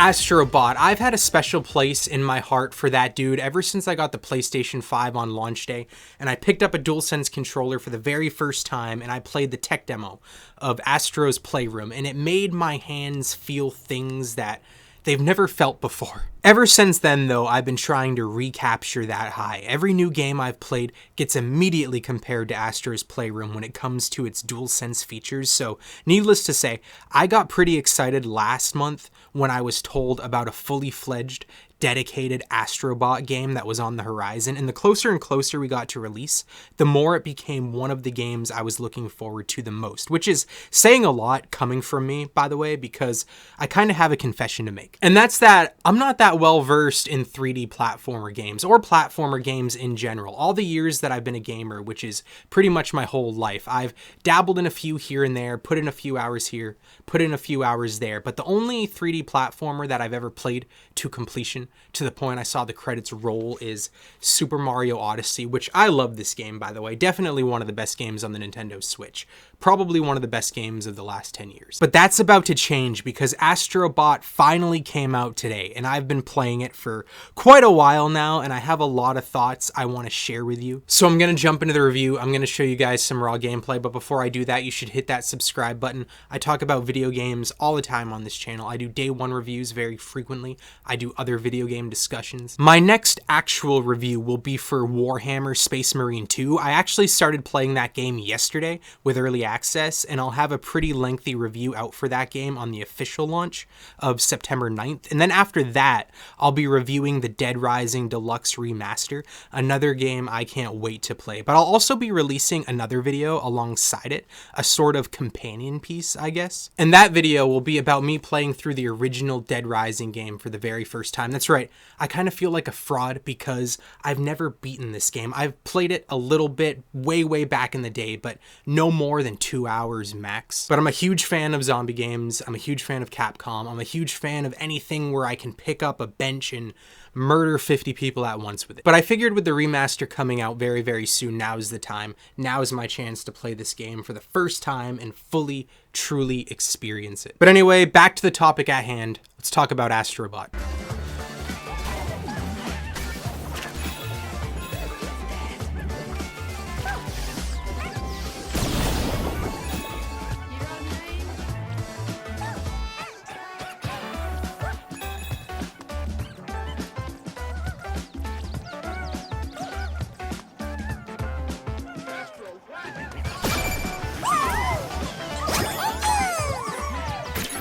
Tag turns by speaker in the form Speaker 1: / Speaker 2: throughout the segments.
Speaker 1: Astro Bot. I've had a special place in my heart for that dude ever since I got the PlayStation 5 on launch day, and I picked up a DualSense controller for the very first time, and I played the tech demo of Astro's Playroom, and it made my hands feel things that they've never felt before. Ever since then, though, I've been trying to recapture that high. Every new game I've played gets immediately compared to Astro's Playroom when it comes to its DualSense features, so needless to say, I got pretty excited last month when I was told about a fully fledged, dedicated Astro Bot game that was on the horizon, and the closer and closer we got to release, the more it became one of the games I was looking forward to the most, which is saying a lot coming from me, by the way, because I kind of have a confession to make. And that's that I'm not that well versed in 3D platformer games, or platformer games in general. All the years that I've been a gamer, which is pretty much my whole life, I've dabbled in a few here and there, put in a few hours here, put in a few hours there, but the only 3D platformer that I've ever played to completion, to the point I saw the credits roll, is Super Mario Odyssey, which I love this game, by the way. Definitely one of the best games on the Nintendo Switch. Probably one of the best games of the last 10 years. But that's about to change because Astro Bot finally came out today, and I've been playing it for quite a while now, and I have a lot of thoughts I want to share with you. So I'm going to jump into the review. I'm going to show you guys some raw gameplay, but before I do that, you should hit that subscribe button. I talk about video games all the time on this channel. I do day one reviews very frequently. I do other video game discussions. My next actual review will be for Warhammer Space Marine 2. I actually started playing that game yesterday with early access, and I'll have a pretty lengthy review out for that game on the official launch of September 9th. And then after that, I'll be reviewing the Dead Rising Deluxe Remaster, another game I can't wait to play. But I'll also be releasing another video alongside it, a sort of companion piece, I guess. And that video will be about me playing through the original Dead Rising game for the very first time. That's right, I kind of feel like a fraud because I've never beaten this game. I've played it a little bit way back in the day, but no more than 2 hours max. But I'm a huge fan of zombie games. I'm a huge fan of Capcom. I'm a huge fan of anything where I can pick up a bench and murder 50 people at once with it. But I figured with the remaster coming out very soon, now is the time. Now is my chance to play this game for the first time and fully, truly experience it. But anyway, back to the topic at hand. Let's talk about Astro Bot.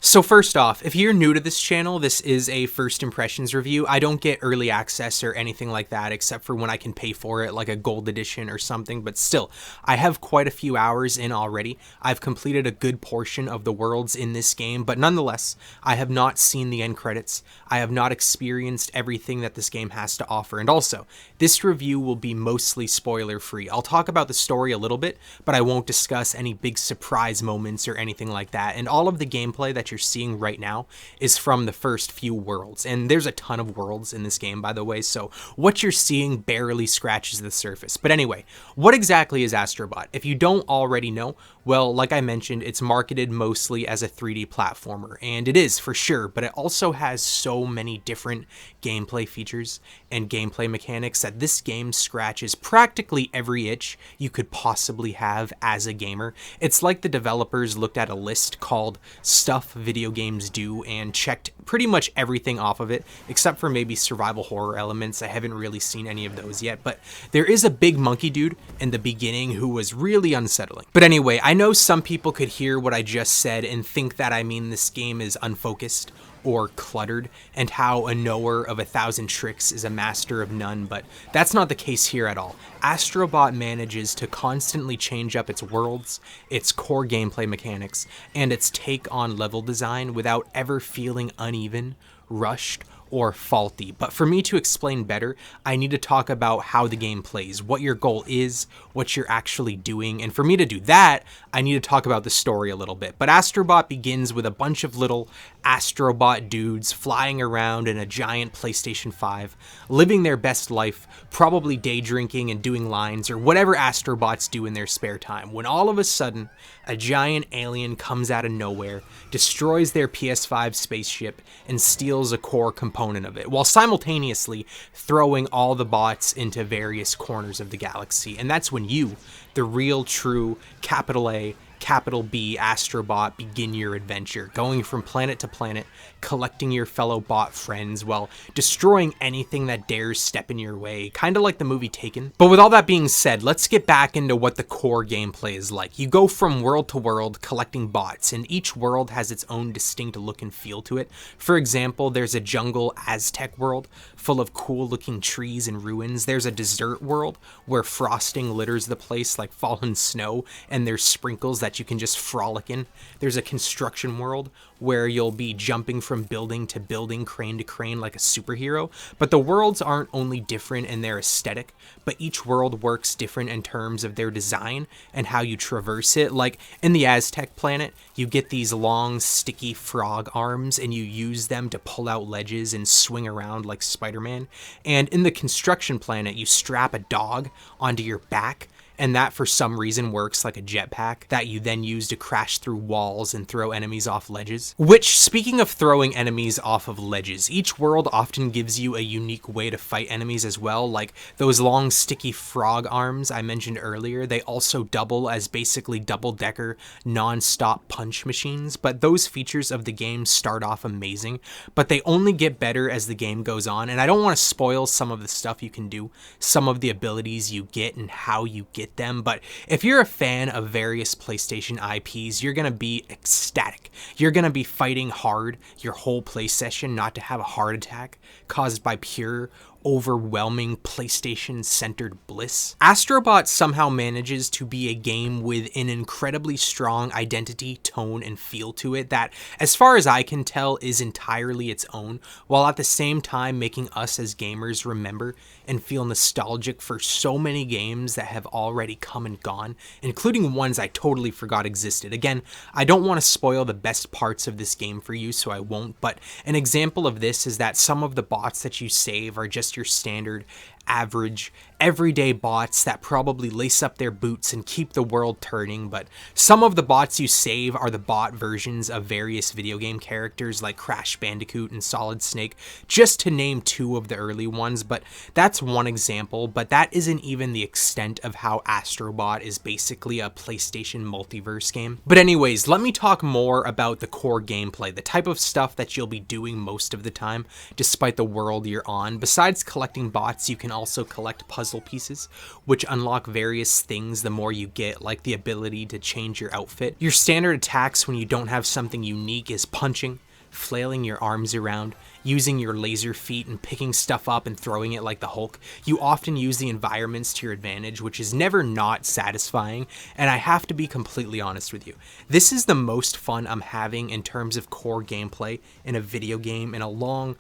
Speaker 1: So first off, if you're new to this channel, this is a first impressions review. I don't get early access or anything like that, except for when I can pay for it, like a gold edition or something, but still, I have quite a few hours in already. I've completed a good portion of the worlds in this game, but nonetheless, I have not seen the end credits. I have not experienced everything that this game has to offer, and also, this review will be mostly spoiler-free. I'll talk about the story a little bit, but I won't discuss any big surprise moments or anything like that, and all of the gameplay that you're seeing right now is from the first few worlds, and there's a ton of worlds in this game, by the way, so what you're seeing barely scratches the surface. But anyway, what exactly is Astro Bot? If you don't already know, well, like I mentioned, it's marketed mostly as a 3D platformer, and it is for sure, but it also has so many different gameplay features and gameplay mechanics that this game scratches practically every itch you could possibly have as a gamer. It's like the developers looked at a list called Stuff Video Games Do and checked pretty much everything off of it, except for maybe survival horror elements. I haven't really seen any of those yet, but there is a big monkey dude in the beginning who was really unsettling. But anyway, I know some people could hear what I just said and think that I mean this game is unfocused or cluttered, and how a knower of 1,000 tricks is a master of none, but that's not the case here at all. Astro Bot manages to constantly change up its worlds, its core gameplay mechanics, and its take on level design without ever feeling uneven, rushed, or faulty. But for me to explain better, I need to talk about how the game plays, what your goal is, what you're actually doing. And for me to do that, I need to talk about the story a little bit. But Astro Bot begins with a bunch of little Astro Bot dudes flying around in a giant PlayStation 5, living their best life, probably day drinking and doing lines or whatever Astro Bots do in their spare time, when all of a sudden a giant alien comes out of nowhere, destroys their PS5 spaceship, and steals a core component of it, while simultaneously throwing all the bots into various corners of the galaxy. And that's when you, the real, true, capital A, capital B Astro Bot, begin your adventure, going from planet to planet, collecting your fellow bot friends while destroying anything that dares step in your way, kind of like the movie Taken. But with all that being said, let's get back into what the core gameplay is like. You go from world to world collecting bots, and each world has its own distinct look and feel to it. For example, there's a jungle Aztec world full of cool looking trees and ruins. There's a desert world where frosting litters the place like fallen snow, and there's sprinkles that you can just frolic in. There's a construction world where you'll be jumping from building to building, crane to crane like a superhero. But the worlds aren't only different in their aesthetic, but each world works different in terms of their design and how you traverse it. Like in the Aztec planet, you get these long sticky frog arms and you use them to pull out ledges and swing around like Spider-Man. And in the construction planet, you strap a dog onto your back, and that for some reason works like a jetpack that you then use to crash through walls and throw enemies off ledges. Which, speaking of throwing enemies off of ledges, each world often gives you a unique way to fight enemies as well. Like those long sticky frog arms I mentioned earlier, they also double as basically double-decker non-stop punch machines. But those features of the game start off amazing, but they only get better as the game goes on. And I don't want to spoil some of the stuff you can do, some of the abilities you get and how you get them, but if you're a fan of various PlayStation IPs, you're gonna be ecstatic. You're gonna be fighting hard your whole play session not to have a heart attack caused by pure overwhelming PlayStation-centered bliss. Astro Bot somehow manages to be a game with an incredibly strong identity, tone, and feel to it that, as far as I can tell, is entirely its own, while at the same time making us as gamers remember and feel nostalgic for so many games that have already come and gone, including ones I totally forgot existed. Again, I don't want to spoil the best parts of this game for you, so I won't, but an example of this is that some of the bots that you save are just your standard, average, everyday bots that probably lace up their boots and keep the world turning. But some of the bots you save are the bot versions of various video game characters like Crash Bandicoot and Solid Snake, just to name two of the early ones. But that's one example, but that isn't even the extent of how Astro Bot is basically a PlayStation multiverse game. But anyways, let me talk more about the core gameplay, the type of stuff that you'll be doing most of the time despite the world you're on. Besides collecting bots, you can also collect puzzle pieces, which unlock various things the more you get, like the ability to change your outfit. Your standard attacks when you don't have something unique is punching, flailing your arms around, using your laser feet and picking stuff up and throwing it like the Hulk. You often use the environments to your advantage, which is never not satisfying, and I have to be completely honest with you. This is the most fun I'm having in terms of core gameplay in a video game in a long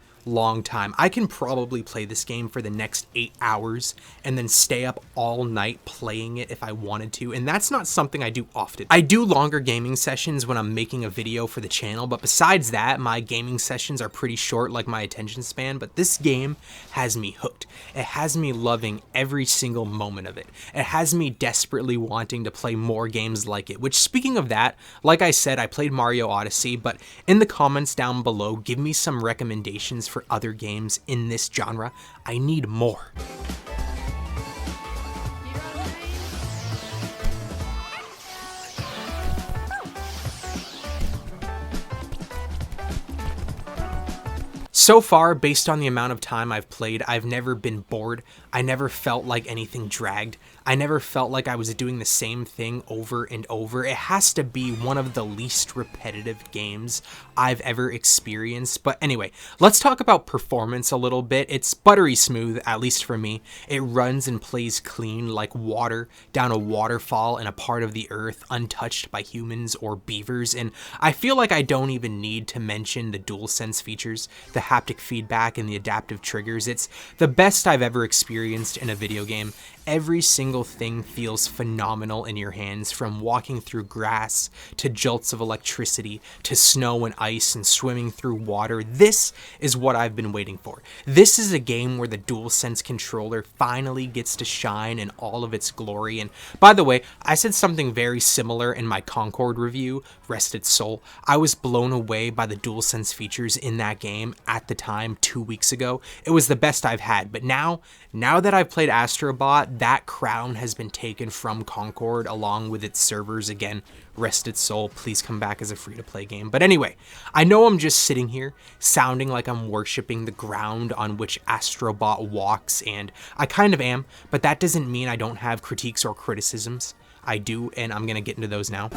Speaker 1: time. I can probably play this game for the next 8 hours and then stay up all night playing it if I wanted to, and that's not something I do often. I do longer gaming sessions when I'm making a video for the channel, but besides that, my gaming sessions are pretty short like my attention span. But this game has me hooked. It has me loving every single moment of it. It has me desperately wanting to play more games like it, which, speaking of that, like I said, I played Mario Odyssey, but in the comments down below, give me some recommendations for other games in this genre. I need more. So far, based on the amount of time I've played, I've never been bored. I never felt like anything dragged. I never felt like I was doing the same thing over and over. It has to be one of the least repetitive games I've ever experienced. But anyway, let's talk about performance a little bit. It's buttery smooth, at least for me. It runs and plays clean like water down a waterfall in a part of the earth untouched by humans or beavers. And I feel like I don't even need to mention the DualSense features, the haptic feedback and the adaptive triggers, it's the best I've ever experienced in a video game. Every single thing feels phenomenal in your hands, from walking through grass to jolts of electricity to snow and ice and swimming through water. This is what I've been waiting for. This is a game where the DualSense controller finally gets to shine in all of its glory. And by the way, I said something very similar in my Concord review, Rest Its Soul. I was blown away by the DualSense features in that game at the time 2 weeks ago. It was the best I've had, but now that I've played Astro Bot, that crown has been taken from Concord along with its servers. Again, rest its soul, please come back as a free-to-play game. But anyway, I know I'm just sitting here sounding like I'm worshipping the ground on which Astro Bot walks, and I kind of am, but that doesn't mean I don't have critiques or criticisms. I do, and I'm gonna get into those now.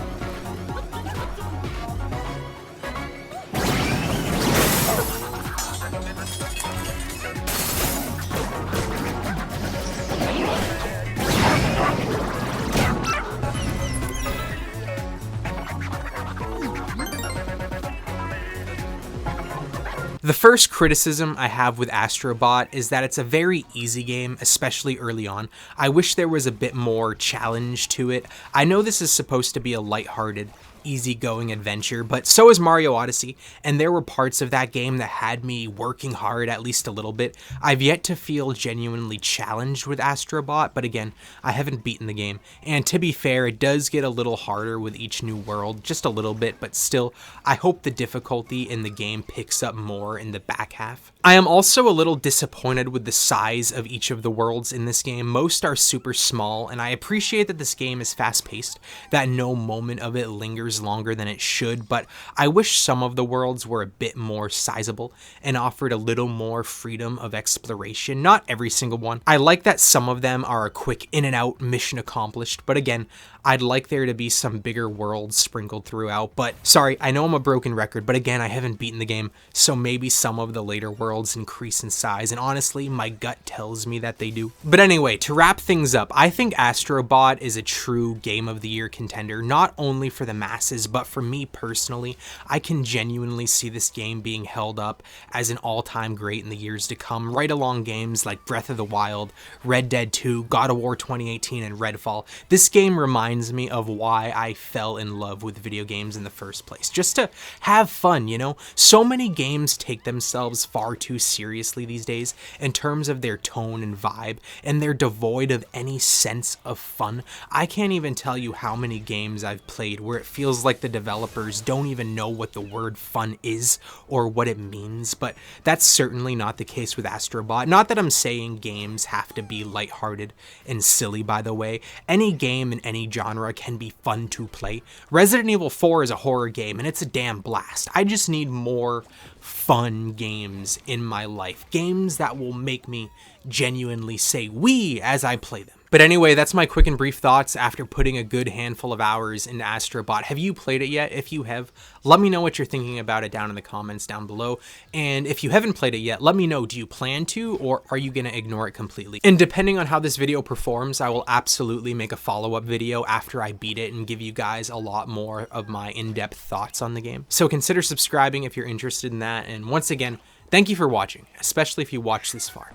Speaker 1: The first criticism I have with Astro Bot is that it's a very easy game, especially early on. I wish there was a bit more challenge to it. I know this is supposed to be a lighthearted, easygoing adventure, but so is Mario Odyssey, and there were parts of that game that had me working hard at least a little bit. I've yet to feel genuinely challenged with Astro Bot, but again, I haven't beaten the game. And to be fair, it does get a little harder with each new world, just a little bit, but still, I hope the difficulty in the game picks up more in the back half. I am also a little disappointed with the size of each of the worlds in this game. Most are super small, and I appreciate that this game is fast-paced, that no moment of it lingers longer than it should, but I wish some of the worlds were a bit more sizable and offered a little more freedom of exploration. Not every single one. I like that some of them are a quick in and out, mission accomplished, but again, I'd like there to be some bigger worlds sprinkled throughout. But sorry, I know I'm a broken record, but again, I haven't beaten the game, so maybe some of the later worlds increase in size, and honestly, my gut tells me that they do. But anyway, to wrap things up, I think Astro Bot is a true Game of the Year contender, not only for the masses, but for me personally. I can genuinely see this game being held up as an all-time great in the years to come, right along games like Breath of the Wild, Red Dead 2, God of War 2018, and Redfall. This game reminds me of why I fell in love with video games in the first place. Just to have fun, you know? So many games take themselves far too seriously these days in terms of their tone and vibe, and they're devoid of any sense of fun. I can't even tell you how many games I've played where it feels like the developers don't even know what the word fun is or what it means, but that's certainly not the case with Astro Bot. Not that I'm saying games have to be lighthearted and silly, by the way. Any game in any genre can be fun to play. Resident Evil 4 is a horror game, and it's a damn blast. I just need more fun games in my life. Games that will make me genuinely say "wee" as I play them. But anyway, that's my quick and brief thoughts after putting a good handful of hours into Astro Bot. Have you played it yet? If you have, let me know what you're thinking about it down in the comments down below. And if you haven't played it yet, let me know, do you plan to, or are you going to ignore it completely? And depending on how this video performs, I will absolutely make a follow-up video after I beat it and give you guys a lot more of my in-depth thoughts on the game. So consider subscribing if you're interested in that. And once again, thank you for watching, especially if you watched this far.